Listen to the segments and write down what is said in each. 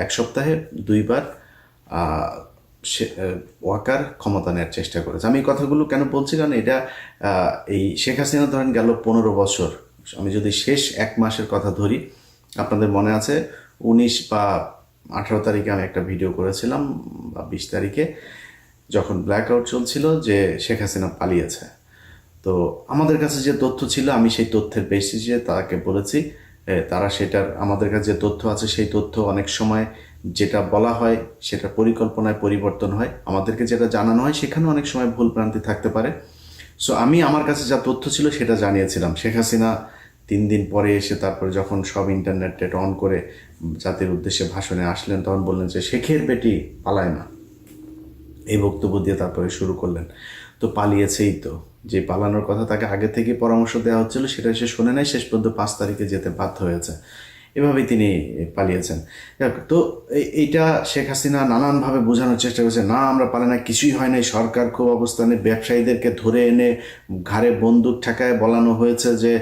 এক সপ্তাহে 2 বার ওয়াকার ক্ষমতা নেওয়ার চেষ্টা করেছে। আমি এই কথাগুলো কেন বলছি, কারণ এটা এই শেখ হাসিনা ধরেন গেল 15 বছর। আমি যদি শেষ 1 মাসের কথা ধরি, আপনাদের মনে আছে 19 বা 18 তারিখে আমি একটা ভিডিও করেছিলাম, বা 20 তারিখে, যখন ব্ল্যাক আউট চলছিল, যে শেখ হাসিনা পালিয়েছে। তো আমাদের কাছে যে তথ্য ছিল, আমি সেই তথ্যের বেসিসে তাকে বলেছি, তারা সেটার, আমাদের কাছে যে তথ্য আছে সেই তথ্য অনেক সময় যেটা বলা হয় সেটা পরিকল্পনায় পরিবর্তন হয়, আমাদেরকে যেটা জানানো হয় সেখানে অনেক সময় ভুল ভ্রান্তি থাকতে পারে। সো আমি আমার কাছে যা তথ্য ছিল সেটা জানিয়েছিলাম। শেখ হাসিনা 3 দিন পরে এসে, তারপরে যখন সব ইন্টারনেট অন করে জাতির উদ্দেশ্যে ভাষণে আসলেন, তখন বললেন যে শেখের বেটি পালায় না, এই বক্তব্য দিয়ে তারপরে শুরু করলেন। তো পালিয়েছেই তো, যে পালানোর কথা তাকে আগে থেকে পরামর্শ দেওয়া হচ্ছিল সেটা সে শোনে নাই, শেষ পর্যন্ত 5 তারিখে যেতে বাধ্য হয়েছে। এভাবেই তিনি পালিয়েছেন। তো এইটা শেখ হাসিনা নানানভাবে বোঝানোর চেষ্টা করেছে, না আমরা পালাই না, কিছুই হয় নাই, সরকার খুব অবস্থানে, ব্যবসায়ীদেরকে ধরে এনে ঘাড়ে বন্দুক ঠেকায় বলানো হয়েছে যে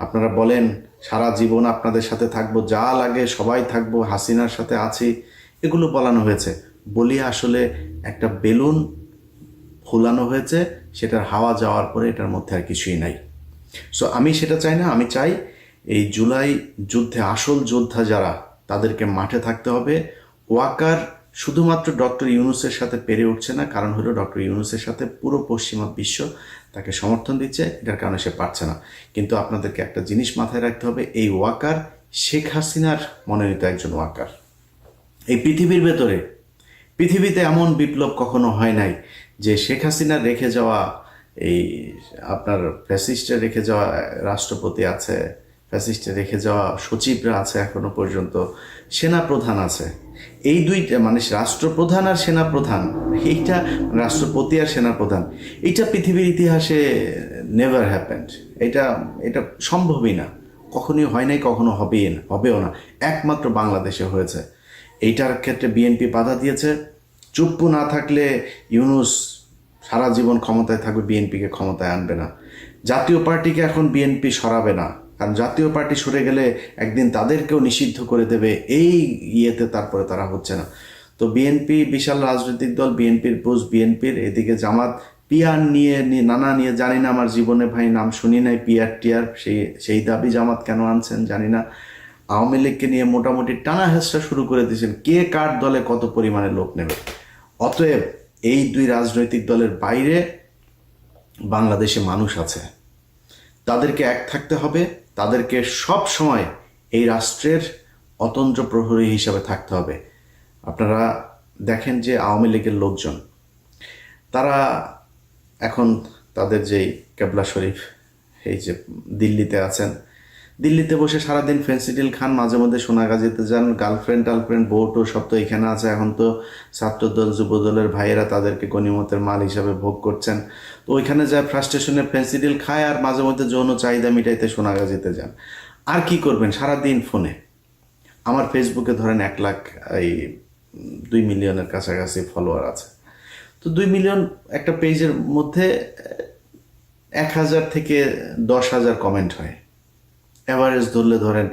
আপনারা বলেন সারা জীবন আপনাদের সাথে থাকবো, যা লাগে সবাই থাকবো, হাসিনার সাথে আছি, এগুলো বলানো হয়েছে। বলিয়া আসলে একটা বেলুন ফুলানো হয়েছে, সেটার হাওয়া যাওয়ার পরে এটার মধ্যে আর কিছুই নাই। সো আমি সেটা চাই না। আমি চাই এই জুলাই যুদ্ধে আসল যোদ্ধা যারা, তাদেরকে মাঠে থাকতে হবে। ওয়াকার শুধুমাত্র ডক্টর ইউনূসের সাথে পেরে উঠছে না, কারণ হলো ডক্টর ইউনূসের সাথে পুরো পশ্চিমা বিশ্ব তাকে সমর্থন দিচ্ছে, এটার কারণে সে পারছে না। কিন্তু আপনাদেরকে একটা জিনিস মাথায় রাখতে হবে, এই ওয়াকার শেখ হাসিনার মনোনীত একজন ওয়াকার। এই পৃথিবীর ভেতরে, পৃথিবীতে এমন বিপ্লব কখনো হয় নাই যে শেখ হাসিনা রেখে যাওয়া, এই আপনার ফ্যাসিস্টে রেখে যাওয়া রাষ্ট্রপতি আছে, ফ্যাসিস্টে রেখে যাওয়া সচিবরা আছে, এখনো পর্যন্ত সেনাপ্রধান আছে, এই দুইটা মানে রাষ্ট্রপ্রধান আর সেনাপ্রধান, এইটা রাষ্ট্রপতি আর সেনাপ্রধান, এইটা পৃথিবীর ইতিহাসে নেভার হ্যাপেন্ড। এটা এটা সম্ভবই না, কখনোই হয় নাই, কখনো হবেই না, হবেও না, একমাত্র বাংলাদেশে হয়েছে। এইটার ক্ষেত্রে বিএনপি বাধা দিয়েছে। চুপ্পু না থাকলে ইউনূস সারা জীবন ক্ষমতায় থাকবে, বিএনপিকে ক্ষমতায় আনবে না। জাতীয় পার্টিকে এখন বিএনপি সরাবে না, কারণ জাতীয় পার্টি সরে গেলে একদিন তাদেরকেও নিষিদ্ধ করে দেবে, এই ইয়েতে তারপরে তারা হচ্ছে না। তো বিএনপি বিশাল রাজনৈতিক দল, বিএনপির বুঝ বিএনপির, এদিকে জামাত পিয়ার নিয়ে নানা নিয়ে, জানি না, আমার জীবনে ভাই নাম শুনি নাই পিয়ার টিয়ার, সেই দাবি জামাত কেন আনছেন জানি না। আওয়ামী লীগকে নিয়ে মোটামুটি টানা হেঁচড়া শুরু করে দিয়েছেন, কে কার দলে কত পরিমাণে লোক নেবে। অতএব এই দুই রাজনৈতিক দলের বাইরে বাংলাদেশে মানুষ আছে, তাদেরকে এক থাকতে হবে, তাদেরকে সব সময় এই রাষ্ট্রের অতন্ত্র প্রহরী হিসাবে থাকতে হবে। আপনারা দেখেন যে আওয়ামী লীগের লোকজন, তারা এখন তাদের যেই কেবলা শরীফ, এই যে দিল্লিতে আছেন, দিল্লিতে বসে সারাদিন ফেন্সিডিল খান, মাঝে মধ্যে সোনাগাজীতে যান, গার্লফ্রেন্ড টার্লফ্রেন্ড বউটো সব তো এখানে আছে। এখন তো ছাত্রদল যুবদলের ভাইয়েরা তাদেরকে গণিমতের মাল হিসাবে ভোগ করছেন। তো ওইখানে যায় ফ্রাস্ট্রেশনে ফেন্সিডিল খায়, আর মাঝে মধ্যে যৌন চাহিদা মিটাইতে সোনাগাজীতে যান। আর কি করবেন সারাদিন ফোনে। আমার ফেসবুকে ধরেন 1 লাখ, এই 2 মিলিয়নের কাছাকাছি ফলোয়ার আছে। তো 2 মিলিয়ন একটা পেজের মধ্যে 1,000 থেকে 10,000 কমেন্ট হয়, অ্যাভারেজ ধরলে ধরেন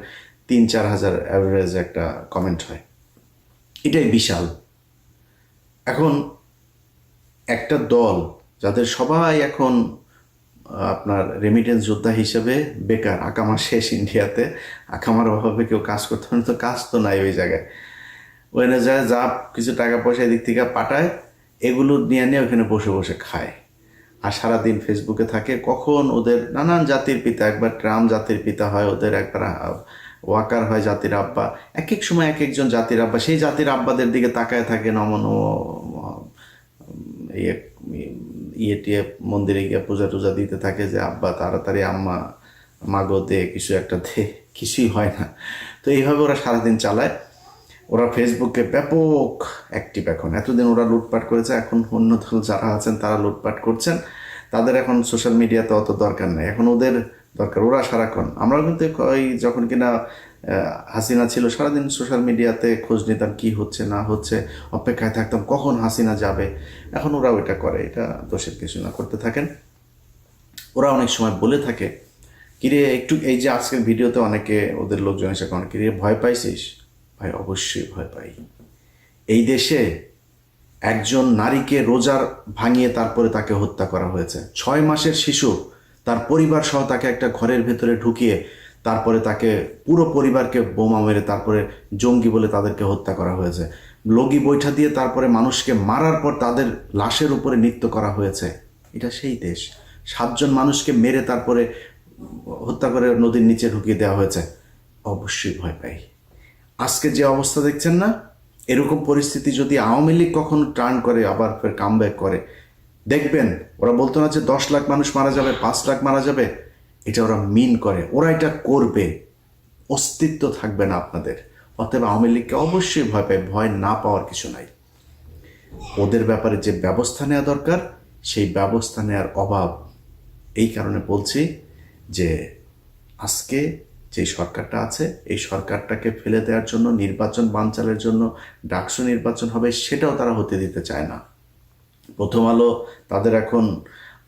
3-4 হাজার অ্যাভারেজ একটা কমেন্ট হয়, এটাই বিশাল। এখন একটা দল যাদের সবাই এখন আপনার রেমিটেন্স যোদ্ধা হিসেবে বেকার, আকামা শেষ ইন্ডিয়াতে, আকামার অভাবে কেউ কাজ করতে পারে, তো কাজ তো নাই ওই জায়গায়, ওখানে যায় যা কিছু টাকা পয়সা এদিক থেকে পাঠায়, এগুলো নিয়ে নিয়ে ওখানে বসে বসে খায়, আর সারাদিন ফেসবুকে থাকে। কখন ওদের নানান জাতির পিতা, একবার ট্রাম্প জাতির পিতা হয় ওদের, একবার ওয়াকার হয় জাতির আব্বা, এক এক সময় এক একজন জাতির আব্বা, সেই জাতির আব্বাদের দিকে তাকায় থাকে, নমন ইয়ে ইয়ে টিয়ে মন্দিরে গিয়ে পূজা টুজা দিতে থাকে যে আব্বা তাড়াতাড়ি আম্মা মাগো দে, কিছু একটা দে, কিছুই হয় না। তো এইভাবে ওরা সারাদিন চালায়। ওরা ফেসবুকে ব্যাপক অ্যাক্টিভ এখন, এতদিন ওরা লুটপাট করেছে, এখন অন্য দল যারা আছেন তারা লুটপাট করছেন, তাদের এখন সোশ্যাল মিডিয়াতে অত দরকার নেই, এখন ওদের দরকার, ওরা সারাক্ষণ। আমরা কিন্তু ওই যখন কিনা হাসিনা ছিল, সারাদিন সোশ্যাল মিডিয়াতে খোঁজ নিতাম কী হচ্ছে না হচ্ছে, অপেক্ষায় থাকতাম কখন হাসিনা যাবে। এখন ওরা ওইটা করে, এটা দোষের কিছু না, করতে থাকেন। ওরা অনেক সময় বলে থাকে, কিরে একটু, এই যে আজকের ভিডিওতে অনেকে ওদের লোকজন এসে কন, কিরে ভয় পাইছিস, ভাই অবশ্যই ভয় পাই। এই দেশে একজন নারীকে রোজার ভাঙিয়ে তারপরে তাকে হত্যা করা হয়েছে। 6 মাসের শিশু, তার পরিবার সহ তাকে একটা ঘরের ভেতরে ঢুকিয়ে তারপরে তাকে পুরো পরিবারকে বোমা মেরে তারপরে জঙ্গি বলে তাদেরকে হত্যা করা হয়েছে। লগি বৈঠা দিয়ে তারপরে মানুষকে মারার পর তাদের লাশের উপরে নৃত্য করা হয়েছে। এটা সেই দেশ। 7 জন মানুষকে মেরে তারপরে হত্যা করে নদীর নিচে ঢুকিয়ে দেওয়া হয়েছে। অবশ্যই ভয় পাই। আজকে যে অবস্থা দেখছেন না, এরকম পরিস্থিতি যদি আওয়ামী লীগ কখনো টার্ন করে, আবার ফের কামব্যাক করে, দেখবেন ওরা বলতো না যে 10 লাখ মানুষ মারা যাবে, 5 লাখ মারা যাবে, এটা ওরা মিন করে, ওরা এটা করবে, অস্তিত্ব থাকবে না আপনাদের। অতএব আওয়ামী লীগকে অবশ্যই ভয় পায়, ভয় না পাওয়ার কিছু নাই। ওদের ব্যাপারে যে ব্যবস্থা নেওয়া দরকার সেই ব্যবস্থা নেওয়ার অভাব। এই কারণে বলছি যে আজকে যে সরকারটা আছে এই সরকারটাকে ফেলে দেওয়ার জন্য, নির্বাচন বানচালের জন্য ডাকসু নির্বাচন হবে সেটাও তারা হতে দিতে চায় না। প্রথম আলো তাদের এখন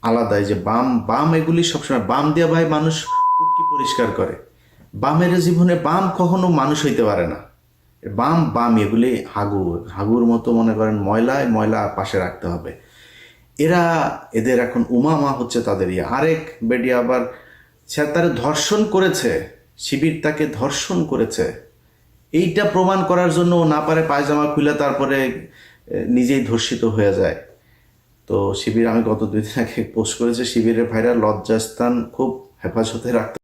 আলাদাই যে বাম বাম এগুলি সবসময় বাম দিয়া ভাই মানুষ ফুটকি পরিষ্কার করে। বামের জীবনে বাম কখনো মানুষ হইতে পারে না। বাম বাম এগুলি হাগুর মতো মনে করেন, ময়লায় ময়লা পাশে রাখতে হবে। এদের এখন উমামা হচ্ছে তাদের আরেক বেডি আবার সে তার ধর্ষণ করেছে, শিবির তাকে ধর্ষণ করেছে, এইটা প্রমাণ করার জন্য ও না পারে পায়জামা খুলে তারপরে নিজেই ধর্ষিত হয়ে যায়। তো শিবির, আমি গত 2 দিন আগে পোস্ট করেছে, শিবিরের ভাইরা লজ্জাস্থান খুব হেফাজতে রাখতে